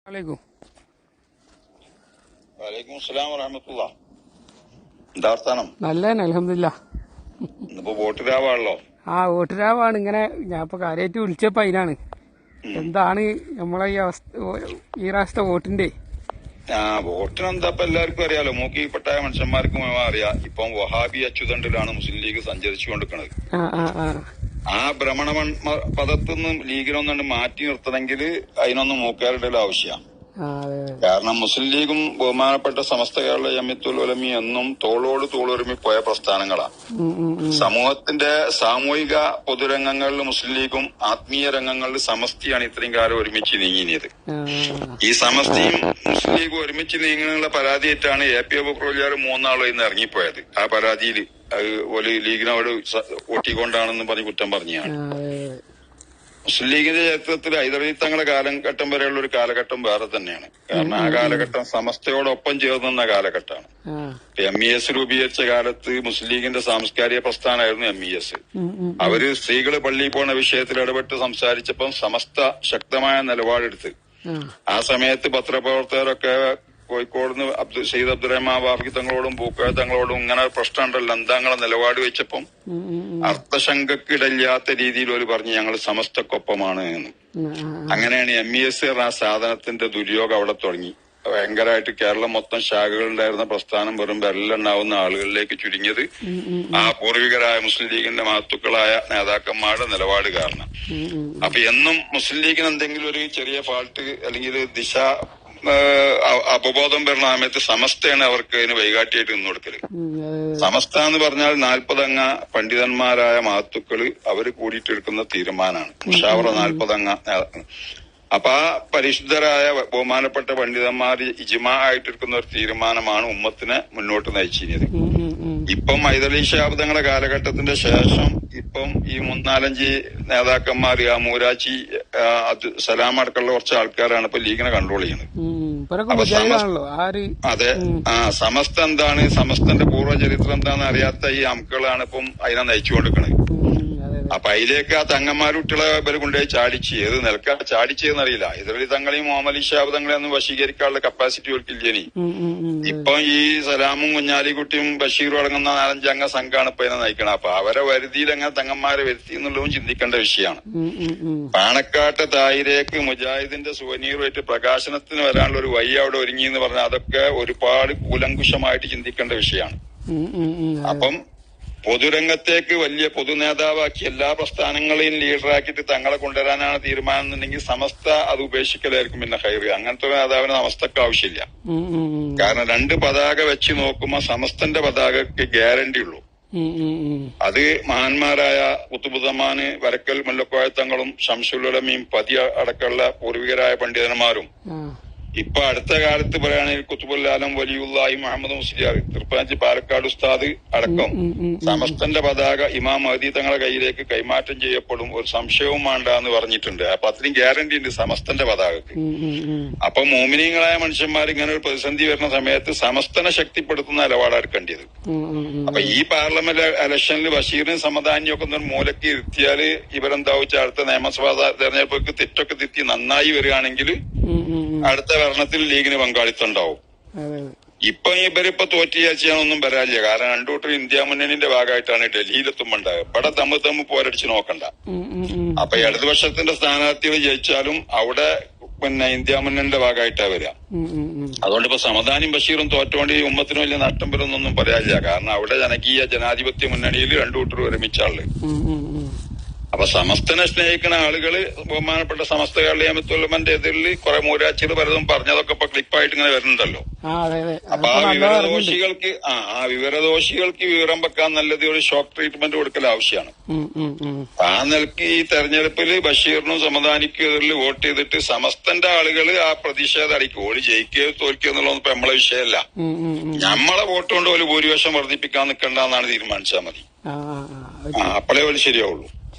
അലൈക്കും. വലൈക്കും അസ്സലാം വറഹ്മത്തുള്ളാ. എന്താ വർത്താനം? നല്ലതന്നെ, അൽഹംദുലില്ലാ. ഇന്നിപ്പോ വോട്ട് രാവാണല്ലോ. വോട്ട് രാവാണ്. ഇങ്ങനെ ഞാൻ ഇപ്പൊ കാര്യമായിട്ട് വിളിച്ചപ്പോ അതിനാണ് എന്താണ് നമ്മളെ ഈ പ്രാവശ്യത്തെ വോട്ടിന്റെ. വോട്ടിനെന്താ ഇപ്പൊ എല്ലാവർക്കും അറിയാലോ, മൂക്കിൽപ്പെട്ടായ മനുഷ്യന്മാർക്ക് മുഴുവൻ അറിയാം. ഇപ്പം വഹാബി അച്ചുതണ്ടിലാണ് മുസ്ലിം ലീഗ് സഞ്ചരിച്ചു കൊണ്ടിരിക്കുന്നത്. ആ ഭ്രമണ പദത്തിൽ നിന്ന് ലീഗിനൊന്നുകൊണ്ട് മാറ്റി നിർത്തണമെങ്കിൽ അതിനൊന്നും മൂക്കാരുടെ ആവശ്യമാണ്. കാരണം മുസ്ലിം ലീഗും ബഹുമാനപ്പെട്ട സമസ്ത കേരള ജമിയത്തുൽ ഉലമ എന്നും തോളോട് തോളൊരുമി പോയ പ്രസ്ഥാനങ്ങളാണ്. സമൂഹത്തിന്റെ സാമൂഹിക പൊതുരംഗങ്ങളിൽ മുസ്ലിം ലീഗും ആത്മീയ രംഗങ്ങളിൽ സമസ്തിയാണ് ഇത്രയും കാലം ഒരുമിച്ച് നീങ്ങിയത്. ഈ സമസ്തിയും മുസ്ലിം ലീഗും ഒരുമിച്ച് നീങ്ങുന്നുള്ള പരാതിയായിട്ടാണ് APA ബക്രോലിയാർ 3 നാളും ഇന്ന് ഇറങ്ങിപ്പോയത്. ആ പരാതിയിൽ ഒരു ലീഗിനോട് ഒട്ടിക്കൊണ്ടാണെന്ന് പറഞ്ഞ് കുറ്റം പറഞ്ഞാണ്. മുസ്ലിം ലീഗിന്റെ ചരിത്രത്തിൽ ഹൈദരലി തങ്ങളുടെ കാലഘട്ടം വരെയുള്ള ഒരു കാലഘട്ടം വേറെ തന്നെയാണ്. കാരണം ആ കാലഘട്ടം സമസ്തയോടൊപ്പം ചേർന്ന കാലഘട്ടമാണ്. MES രൂപീകരിച്ച കാലത്ത് മുസ്ലിം ലീഗിന്റെ സാംസ്കാരിക പ്രസ്ഥാനമായിരുന്നു MES. അവര് സ്ത്രീകള് പള്ളിയിൽ പോണ വിഷയത്തിൽ ഇടപെട്ട് സംസാരിച്ചപ്പം സമസ്ത ശക്തമായ നിലപാടെടുത്ത് ആ സമയത്ത് പത്രപ്രവർത്തകരൊക്കെ കോഴിക്കോട് സയ്യിദ് അബ്ദുറഹ്മാൻ വാഫി തങ്ങളോടും പൂക്കോയ തങ്ങളോടും ഇങ്ങനെ പ്രശ്നം ഉണ്ടല്ലോ, എന്താ നിങ്ങളെ നിലപാട് വെച്ചപ്പം അർത്ഥശങ്കക്കിടയില്ലാത്ത രീതിയിൽ ഒരു പറഞ്ഞു ഞങ്ങൾ സമസ്തക്കൊപ്പമാണ് എന്ന്. അങ്ങനെയാണ് MES ആ സാധനത്തിന്റെ ദുര്യോഗം അവിടെ തുടങ്ങി. ഭയങ്കരമായിട്ട് കേരളം മൊത്തം ശാഖകളുണ്ടായിരുന്ന പ്രസ്ഥാനം വെറും വിരലുണ്ടാവുന്ന ആളുകളിലേക്ക് ചുരുങ്ങിയത് ആ പൂർവികരായ മുസ്ലിം ലീഗിന്റെ മഹത്തുക്കളായ നേതാക്കന്മാരുടെ നിലപാട് കാരണം. അപ്പൊ എന്നും മുസ്ലിം ലീഗിന് എന്തെങ്കിലും ഒരു ചെറിയ ഫാൾട്ട് അല്ലെങ്കിൽ ദിശ അപബോധം വരുന്ന സമയത്ത് സമസ്തയാണ് അവർക്ക് അതിന് വൈകാട്ടിയായിട്ട് നിന്ന് കൊടുക്കല്. സമസ്ത എന്ന് പറഞ്ഞാൽ 40 അംഗ പണ്ഡിതന്മാരായ മഹത്തുക്കള് അവര് കൂടിയിട്ടെടുക്കുന്ന തീരുമാനമാണ്. മുഷാവറ 40 അംഗ. അപ്പൊ ആ പരിശുദ്ധരായ ബഹുമാനപ്പെട്ട പണ്ഡിതന്മാർ ഇജ്മാ ആയിട്ടെടുക്കുന്ന ഒരു തീരുമാനമാണ് ഉമ്മത്തിനെ മുന്നോട്ട് നയിച്ചിരുന്നത്. ഇപ്പം ഹൈദരലി ശിഹാബ് തങ്ങളുടെ കാലഘട്ടത്തിന്റെ ശേഷം ഇപ്പം ഈ 3-4 നേതാക്കന്മാര് ആ മൂരാച്ചി സലാം അടക്കമുള്ള കുറച്ച് ആൾക്കാരാണ് ഇപ്പൊ ലീഗിനെ കൺട്രോൾ ചെയ്യുന്നത്. അതെ. സമസ്ത എന്താണ്, സമസ്തന്റെ പൂർവ്വചരിത്രം എന്താണെന്ന് അറിയാത്ത ഈ അംക്കളാണ് ഇപ്പം അതിനെ നയിച്ചുകൊണ്ടിരിക്കുന്നത്. അപ്പൊ അതിലേക്ക് ആ തങ്ങന്മാരുട്ടികളെ ഇവര് കൊണ്ടുപോയി ചാടിച്ച് ഏത് നിലക്കാ ചാടിച്ചതെന്നറിയില്ല. ഹൈദരലി തങ്ങളെയും മുഹമ്മദ് ഷാബ് തങ്ങളെ ഒന്നും വശീകരിക്കാനുള്ള കപ്പാസിറ്റി അവർക്കില്ലേനി. ഇപ്പൊ ഈ സലാമും കുഞ്ഞാലിക്കുട്ടിയും ബഷീറും അടങ്ങുന്ന 4-5 അംഗ സംഘമാണ് ഇപ്പൊ ഇതിനെ നയിക്കണം. അപ്പൊ അവരെ വരുതിയിൽ എങ്ങനെ തങ്ങന്മാരെ വരുത്തി എന്നുള്ളതും ചിന്തിക്കേണ്ട വിഷയമാണ്. പാണക്കാട്ടെ തായിരേക്ക് മുജാഹിദിന്റെ സുവനീറുമായിട്ട് പ്രകാശനത്തിന് വരാനുള്ള ഒരു വഴി അവിടെ ഒരുങ്ങി എന്ന് പറഞ്ഞാൽ അതൊക്കെ ഒരുപാട് കൂലങ്കുഷമായിട്ട് ചിന്തിക്കേണ്ട വിഷയമാണ്. അപ്പം പൊതുരംഗത്തേക്ക് വലിയ പൊതുനേതാവാക്കി എല്ലാ പ്രസ്ഥാനങ്ങളെയും ലീഡറാക്കിയിട്ട് തങ്ങളെ കൊണ്ടുവരാനാണ് തീരുമാനം എന്നുണ്ടെങ്കിൽ സമസ്ത അത് ഉപേക്ഷിക്കലായിരിക്കും പിന്നെ ഹൈറ്. അങ്ങനത്തെ ഒരു നേതാവിന് സമസ്തക്ക് ആവശ്യമില്ല. കാരണം 2 പതാക വെച്ച് നോക്കുമ്പോ സമസ്തന്റെ പതാകക്ക് ഗ്യാരണ്ടി ഉള്ളൂ. അത് മഹാന്മാരായ കുത്തുബുദ്ധമാന് വരക്കൽ മുല്ലക്കോയത്തങ്ങളും ശംസുൽ ഉലമയും പതി അടക്കമുള്ള പൂർവികരായ പണ്ഡിതന്മാരും ഇപ്പൊ അടുത്ത കാലത്ത് പറയുകയാണെങ്കിൽ കുത്തുബുൽ-ആലം വലിയുള്ളാഹി മുഹമ്മദ് മുസ്ലിയാർ തിരുപ്പതി പാലക്കാട് ഉസ്താദ് അടക്കം സമസ്തന്റെ പതാക ഇമാം മഹദി തങ്ങളുടെ കയ്യിലേക്ക് കൈമാറ്റം ചെയ്യപ്പെടും, ഒരു സംശയവും വേണ്ട എന്ന് പറഞ്ഞിട്ടുണ്ട്. അപ്പൊ അത്രയും ഗ്യാരണ്ടി ഉണ്ട് സമസ്തന്റെ പതാകക്ക്. അപ്പൊ മോമിനീങ്ങളായ മനുഷ്യന്മാർ ഇങ്ങനെ ഒരു പ്രതിസന്ധി വരുന്ന സമയത്ത് സമസ്തനെ ശക്തിപ്പെടുത്തുന്ന നിലപാടെടുക്കേണ്ടത്. അപ്പൊ ഈ പാർലമെന്റ് ഇലക്ഷനിൽ ബഷീറിനും സമദാനിയും ഒക്കെ ഒരു മൂലക്ക് ഇരുത്തിയാല് ഇവരെന്താ വെച്ചാൽ അടുത്ത നിയമസഭാ തെരഞ്ഞെടുപ്പൊക്കെ തെറ്റൊക്കെ തിരുത്തി നന്നായി വരികയാണെങ്കിൽ അടുത്ത ഭരണത്തിൽ ലീഗിന് പങ്കാളിത്തം ഉണ്ടാവും. ഇപ്പൊ ഇവരിപ്പോ തോറ്റിയാഴ്ചയാണൊന്നും വരാനില്ല. കാരണം 2 കൂട്ടർ ഇന്ത്യ മുന്നണിന്റെ ഭാഗമായിട്ടാണ് ഡൽഹിയിലെത്തുമ്പോ ഉണ്ടാകുക. ഇവിടെ തമ്മിൽ പോരടിച്ച് നോക്കണ്ട. അപ്പൊ ഇടതുപക്ഷത്തിന്റെ സ്ഥാനാർത്ഥികൾ ജയിച്ചാലും അവിടെ പിന്നെ ഇന്ത്യ മുന്നണിന്റെ ഭാഗമായിട്ടാ വരിക. അതുകൊണ്ട് ഇപ്പൊ സമദാനിയും ബഷീറും തോറ്റുകൊണ്ട് ഈ ഉമ്മത്തിന് വലിയ നഷ്ടം വരുന്നൊന്നും പറയാനില്ല. കാരണം അവിടെ ജനകീയ ജനാധിപത്യ മുന്നണിയിൽ 2 കൂട്ടർ ഒരുമിച്ചാള്. അപ്പൊ സമസ്തനെ സ്നേഹിക്കുന്ന ആളുകള് ബഹുമാനപ്പെട്ട സമസ്ത കേരള ജമിയത്തുൽ ഉലമന്റെ എതിരിൽ കുറെ മൂരാച്ചികൾ പലതും പറഞ്ഞതൊക്കെ ഇപ്പൊ ക്ലിപ്പായിട്ട് ഇങ്ങനെ വരുന്നുണ്ടല്ലോ. അപ്പൊ ആ വിവരദോഷികൾക്ക് വിവരം വെക്കാൻ നല്ലത് ഒരു ഷോക്ക് ട്രീറ്റ്മെന്റ് കൊടുക്കൽ ആവശ്യമാണ്. ആ നിലക്ക് ഈ തെരഞ്ഞെടുപ്പില് ബഷീറിനും സമദാനിക്കും എതിരിൽ വോട്ട് ചെയ്തിട്ട് സമസ്തന്റെ ആളുകൾ ആ പ്രതിഷേധം അടിക്കും. ഓര് ജയിക്കുകയോ തോൽക്കുകയോ എന്നുള്ളതൊന്നും ഇപ്പൊ നമ്മളെ വിഷയമല്ല. നമ്മളെ വോട്ട് കൊണ്ട് ഒരു ഭൂരിപക്ഷം വർദ്ധിപ്പിക്കാൻ നിൽക്കണ്ടെന്നാണ് തീരുമാനിച്ചാൽ മതി. അപ്പോഴേ ഒരു ശരിയാവുള്ളൂ.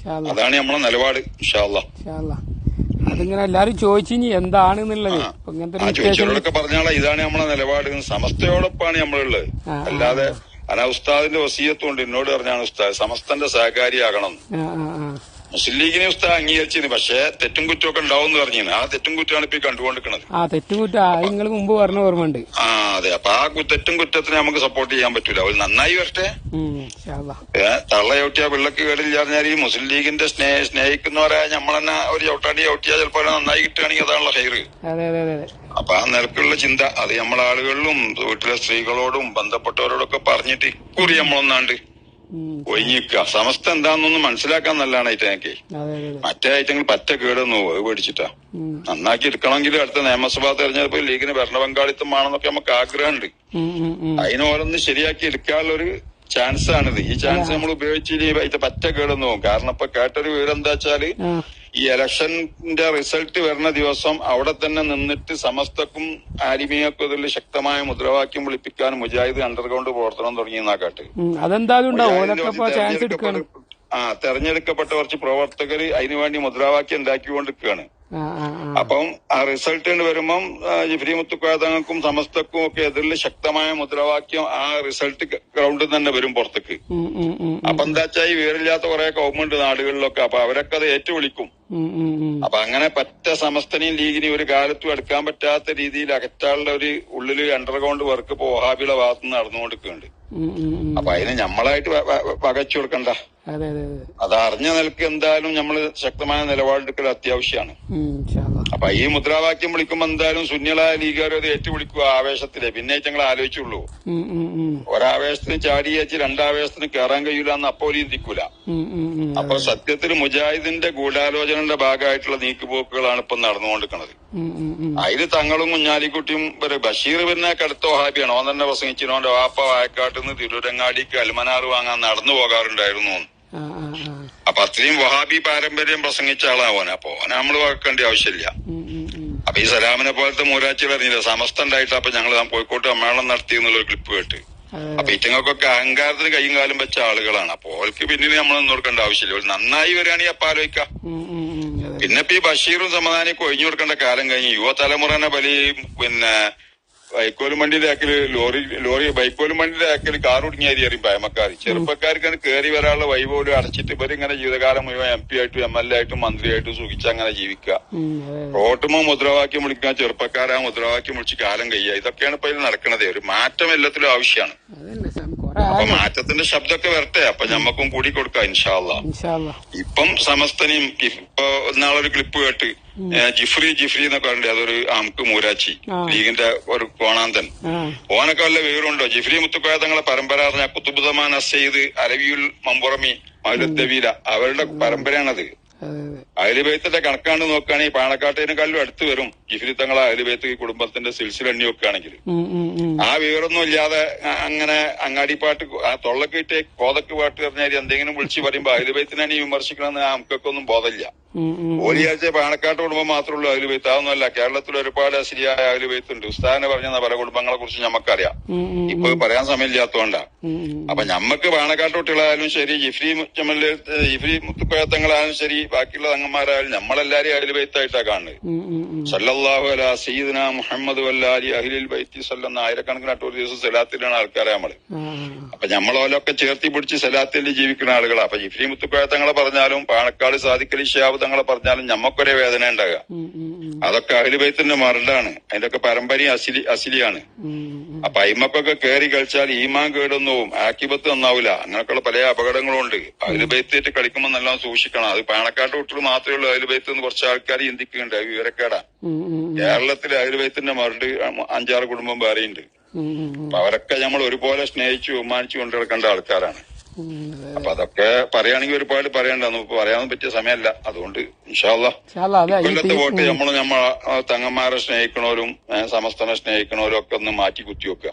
അതാണ് നമ്മളെ നിലപാട്. ഇൻഷാ അല്ലാഹ്. അതിങ്ങനെ എല്ലാരും ചോദിച്ചു എന്താണെന്നുള്ളത് ചോദിച്ചവരോടൊക്കെ പറഞ്ഞാൽ ഇതാണ് നമ്മളെ നിലപാട്. സമസ്തയോടൊപ്പമാണ് നമ്മളുള്ളത്. അല്ലാതെ ഉസ്താദിന്റെ വസീയത്തുകൊണ്ട് എന്നോട് പറഞ്ഞാണ് ഉസ്താദ് സമസ്തന്റെ സഹകാരിയാകണം. മുസ്ലിം ലീഗിനെ ഉസ്താദ് അംഗീകരിച്ചിരുന്നു. പക്ഷെ തെറ്റും കുറ്റമൊക്കെ ഉണ്ടാവും എന്ന് പറഞ്ഞിരുന്നു. ആ തെറ്റും കുറ്റമാണ് ഇപ്പൊ കണ്ടുകൊണ്ടിരിക്കുന്നത്. ആ തെറ്റും കുറ്റം നിങ്ങൾ മുമ്പ് പറഞ്ഞ ഓർമ്മയുണ്ട്. അതെ. അപ്പൊ ആ തെറ്റും കുറ്റത്തിനെ നമുക്ക് സപ്പോർട്ട് ചെയ്യാൻ പറ്റൂല. അവർ നന്നായി വരട്ടെ. തള്ള ചവിട്ടിയാ പിള്ളക്ക് കേടില്ല പറഞ്ഞാൽ ഈ മുസ്ലിം ലീഗിന്റെ സ്നേഹിക്കുന്നവരെ നമ്മളെന്നെ ഒരു ചവിട്ടാണ്ടി ചവിട്ടിയാൽ ചിലപ്പോ നന്നായി കിട്ടുകയാണെങ്കിൽ അതാണല്ലോ ഹൈറ്. അപ്പൊ ആ നിലക്കുള്ള ചിന്ത അത് നമ്മളെ ആളുകളിലും വീട്ടിലെ സ്ത്രീകളോടും ബന്ധപ്പെട്ടവരോടൊക്കെ പറഞ്ഞിട്ട് ഇക്കുറി നമ്മളൊന്നാണ്ട് ഒഴിഞ്ഞിക്കുക. സമസ്ത എന്താണെന്നൊന്നും മനസ്സിലാക്കാൻ നല്ലതാണ് ഐറ്റങ്ങൾക്ക്. മറ്റേ ഐറ്റങ്ങൾ പറ്റ കേടൊന്നു പേടിച്ചിട്ടാ. നന്നാക്കി എടുക്കണമെങ്കിൽ അടുത്ത നിയമസഭാ തെരഞ്ഞെടുപ്പ് ലീഗിന് ഭരണ പങ്കാളിത്തം വേണമെന്നൊക്കെ നമുക്ക് ആഗ്രഹമുണ്ട്. അതിന് ഓരോന്ന് ശരിയാക്കി എടുക്കാനുള്ള ഒരു ചാൻസ് ആണിത്. ഈ ചാൻസ് നമ്മൾ ഉപയോഗിച്ചില്ലെങ്കിൽ അതിന്റെ പറ്റ കേടൊന്നു പോകും. കാരണം ഇപ്പൊ കേട്ടൊരു വിവരം എന്താ വെച്ചാല് ഈ ഇലക്ഷന്റെ റിസൾട്ട് വരുന്ന ദിവസം അവിടെ തന്നെ നിന്നിട്ട് സമസ്തക്കും ആലിമിയക്കും ഇതിൽ ശക്തമായ മുദ്രാവാക്യം വിളിപ്പിക്കാൻ മുജാഹിദ് അണ്ടർഗ്രൗണ്ട് പ്രവർത്തനം തുടങ്ങിയെന്നാ കേട്ട്. തെരഞ്ഞെടുക്കപ്പെട്ട കുറച്ച് പ്രവർത്തകർ അതിനുവേണ്ടി മുദ്രാവാക്യം ഉണ്ടാക്കിക്കൊണ്ടിരിക്കുകയാണ്. അപ്പം ആ റിസൾട്ട് വരുമ്പം ജിഫ്രി മുത്തുക്കോയ തങ്ങൾക്കും സമസ്തക്കും ഒക്കെ എതിരിൽ ശക്തമായ മുദ്രാവാക്യം ആ റിസൾട്ട് ഗ്രൗണ്ടിൽ തന്നെ വരും പുറത്തേക്ക്. അപ്പൊ എന്താ വെച്ചാൽ ഈ വിവരമില്ലാത്ത കുറെ ഗവൺമെന്റ് നാടുകളിലൊക്കെ അപ്പൊ അവരൊക്കെ അത് ഏറ്റുവിളിക്കും. അപ്പൊ അങ്ങനെ പറ്റ സമസ്തനെയും ലീഗിനെയും ഒരു കാലത്തും എടുക്കാൻ പറ്റാത്ത രീതിയിൽ അകറ്റാനുള്ള ഒരു ഉള്ളില് അണ്ടർഗ്രൗണ്ട് വർക്ക് ഇപ്പൊ വഹാബിയുടെ ഭാഗത്തുനിന്ന് നടന്നുകൊണ്ടിരിക്കുന്നുണ്ട്. അപ്പൊ അതിന് നമ്മളായിട്ട് പകച്ചു കൊടുക്കണ്ട. അത് അറിഞ്ഞ നിലക്ക് എന്തായാലും നമ്മൾ ശക്തമായ നിലപാടെടുക്കൽ അത്യാവശ്യമാണ്. അപ്പൊ ഈ മുദ്രാവാക്യം വിളിക്കുമ്പോ എന്തായാലും സുന്നികളായ ലീഗുകാർ അത് ഏറ്റുവിളിക്കുക ആവേശത്തില്. പിന്നെ ഞങ്ങൾ ആലോചിച്ചുള്ളൂ. ഒരാവേശത്തിന് ചാടി വെച്ച് രണ്ടാവേശത്തിന് കയറാൻ കഴിയൂല എന്ന് അപ്പോൾ ചിന്തിക്കൂല. അപ്പൊ സത്യത്തിൽ മുജാഹിദിന്റെ ഗൂഢാലോചനയുടെ ഭാഗമായിട്ടുള്ള നീക്കുപോക്കുകളാണ് ഇപ്പൊ നടന്നുകൊണ്ടിരിക്കുന്നത്. അതിൽ തങ്ങളും കുഞ്ഞാലിക്കുട്ടിയും ബഷീർ പിന്നെ കടുത്ത വഹാബിയാണ്. ഓൻ തന്നെ പ്രസംഗിച്ചിരുന്നോണ്ട് വാപ്പ വായക്കാട്ടുനിന്ന് തിരൂരങ്ങാടിക്ക് അൽമനാർ വാങ്ങാൻ നടന്നു പോകാറുണ്ടായിരുന്നു. അപ്പൊ അത്രയും വഹാബി പാരമ്പര്യം പ്രസംഗിച്ച ആളാവാൻ. അപ്പൊ നമ്മൾ വകക്കേണ്ട ആവശ്യമില്ല. അപ്പൊ ഈ സലാമിനെ പോലത്തെ മൂരാച്ചിൽ അറിഞ്ഞില്ല സമസ്ത ഉണ്ടായിട്ട് അപ്പൊ ഞങ്ങൾ കോഴിക്കോട്ട് സമ്മേളനം നടത്തി എന്നുള്ളൊരു ക്ലിപ്പ് കേട്ട്. അപ്പൊ ഇറ്റങ്ങൾക്കൊക്കെ അഹങ്കാരത്തിന് കൈയും കാലും വെച്ച ആളുകളാണ്. അപ്പൊ ഓൾക്ക് പിന്നീട് നമ്മൾ നിന്ന് കൊടുക്കേണ്ട ആവശ്യമില്ല. നന്നായി വരികയാണെങ്കിൽ അപ്പൊ ആലോചിക്കാം. പിന്നെ ഇപ്പൊ ഈ ബഷീറും സമാധാനിക്കും ഒഴിഞ്ഞു കൊടുക്കേണ്ട കാലം കഴിഞ്ഞ് യുവതലമുറനെ വലിയ പിന്നെ ബൈക്കോലും വണ്ടിയുടെ ആക്കല് ലോറി ബൈക്കോലും വണ്ടിയുടെ ആക്കല് കാറുടിങ്ങിയാരി അറിയും പയമക്കാർ. ചെറുപ്പക്കാർക്ക് കയറി വരാനുള്ള വൈപോലും അടച്ചിട്ട് ഇവരിങ്ങനെ ജീവിതകാലം മുഴുവൻ MP ആയിട്ടും MLA ആയിട്ടും മന്ത്രിയായിട്ടും സുഖിച്ച് അങ്ങനെ ജീവിക്കുക. റോട്ടുമോ മുദ്രാവാക്യം വിളിക്കുക, ചെറുപ്പക്കാരാ മുദ്രാവാക്യം വിളിച്ച് കാലം കഴിയുക. ഇതൊക്കെയാണ് ഇപ്പൊ ഇതിൽ നടക്കുന്നത്. ഒരു മാറ്റം എല്ലാത്തിലും ആവശ്യമാണ്. അപ്പൊ മാറ്റത്തിന്റെ ശബ്ദമൊക്കെ വരട്ടെ. അപ്പൊ ഞമ്മക്കും കൂടി കൊടുക്കാം ഇൻഷാ അല്ലാ. ഇപ്പം സമസ്തനെയും ഇപ്പൊ നാളൊരു ക്ലിപ്പ് കേട്ട് ജിഫ്രി എന്നൊക്കെ ഉണ്ട്. അതൊരു അമുക്ക് മൂരാച്ചി ലീഗിന്റെ ഒരു കോണാന്തൻ. ഓനൊക്കെ വല്ല വിവരമുണ്ടോ? ജിഫ്രി മുത്തുക്കോയ തങ്ങളെ പരമ്പര പറഞ്ഞ കുത്തുബുസമാൻ അസയ്യിദ് അലവിയുൽ മമ്പുറമി മൗലദ്ദവീല അവരുടെ പരമ്പരയാണത്. അഹ്ലുബൈത്തിന്റെ കണക്കാണ്ട് നോക്കുകയാണെങ്കിൽ പാണക്കാട്ടേനെക്കാളും അടുത്ത് വരും ജിഫ്രി തങ്ങളെ അഹ്ലുബൈത്ത് കുടുംബത്തിന്റെ സിൽസില എണ്ണി വെക്കുകയാണെങ്കിൽ. ആ വിവരമൊന്നും ഇല്ലാതെ അങ്ങനെ അങ്ങാടിപ്പാട്ട് തൊള്ളക്കിട്ട് കോതക്ക് പാട്ട് പറഞ്ഞാൽ എന്തെങ്കിലും വിളിച്ച് പറയുമ്പോ അഹ്ലുബൈത്തിനെ വിമർശിക്കണമെന്ന് നമുക്കൊക്കെ ഒന്നും ബോധമില്ല. ഓലിയാഴ്ച പാണക്കാട്ട് കുടുംബം മാത്രമുള്ളൂ അഹ്ലുബൈത്ത്. അതൊന്നുമല്ല, കേരളത്തിൽ ഒരുപാട് അശ്ലീയായ അഹ്ലുബൈത്ത് ഉണ്ട്. ഉസ്താദിനെ പറഞ്ഞ പല കുടുംബങ്ങളെ കുറിച്ച് നമുക്കറിയാം. ഇപ്പൊ പറയാൻ സമയമില്ലാത്തോണ്ടാ. അപ്പൊ ഞമ്മക്ക് പാണക്കാട്ട് കുട്ടികളായാലും ശരി, ജിഫ്രി മുത്തുക്കോയത്തങ്ങളായാലും ശരി, ബാക്കിയുള്ള തങ്ങന്മാരായാലും നമ്മളെല്ലാരും അഹ്ലുബൈത്തായിട്ടാ കാണുന്നത്. സല്ലല്ലാഹു അലാ സയ്യിദിനാ മുഹമ്മദ് വല്ലാലി അഹ്ലിൽ ബൈത്തി സല്ലല്ലാഹു ആയിരക്കണക്കിന് ഒരു ദിവസം സലാത്തിലാണ് ആൾക്കാരെ നമ്മള്. അപ്പൊ നമ്മളോലൊക്കെ ചേർത്തി പിടിച്ച് സലാത്തിൽ ജീവിക്കുന്ന ആളുകളാ. അപ്പൊ ജിഫ്രി മുത്തുക്കോയത്തങ്ങളെ പറഞ്ഞാലും പാണക്കാട് സാദിഖലി ശിഹാബ് തങ്ങളെ പറഞ്ഞാലും ഞമ്മക്കൊരേ വേദന ഉണ്ടാകുക. അതൊക്കെ അഹ്ലുബൈത്തിന്റെ മറണ്ടാണ്. അതിന്റെയൊക്കെ പരമ്പരയും അസിലിയാണ്. അപ്പൊ അയിമക്കൊക്കെ കയറി കളിച്ചാൽ ഈമാൻ കേടൊന്നും പോവും, ആക്കിബത്ത് നന്നാവൂല. അങ്ങനെയൊക്കെയുള്ള പല അപകടങ്ങളും ഉണ്ട്. അഹ്ലുബൈത്തായിട്ട് കളിക്കുമ്പോൾ നല്ലോണം സൂക്ഷിക്കണം. അത് പാണക്കാട്ട് കുട്ടികൾ മാത്രമേ ഉള്ളൂ അഹ്ലുബൈത്ത് എന്ന് കുറച്ച് ആൾക്കാർ ചിന്തിക്കുന്നുണ്ട്. അത് വിവരക്കേടാ. കേരളത്തിൽ അഹ്ലുബൈത്തിന്റെ മറുണ്ട് 5-6 കുടുംബം വേറെയുണ്ട്. അപ്പൊ അവരൊക്കെ നമ്മൾ ഒരുപോലെ സ്നേഹിച്ചു ബഹുമാനിച്ചു കൊണ്ടുനടക്കേണ്ട ആൾക്കാരാണ്. അപ്പൊ അതൊക്കെ പറയുകയാണെങ്കിൽ ഒരുപാട് പറയണ്ട. നമുക്ക് പറയാനൊന്നും പറ്റിയ സമയമല്ല. അതുകൊണ്ട് ഇൻഷാ അല്ലാഹ് ഇക്കൊല്ലത്തെ വോട്ട് നമ്മളെ തങ്ങന്മാരെ സ്നേഹിക്കണവരും സമസ്തനെ സ്നേഹിക്കണവരും ഒക്കെ ഒന്ന് മാറ്റി കുത്തി വെക്കുക.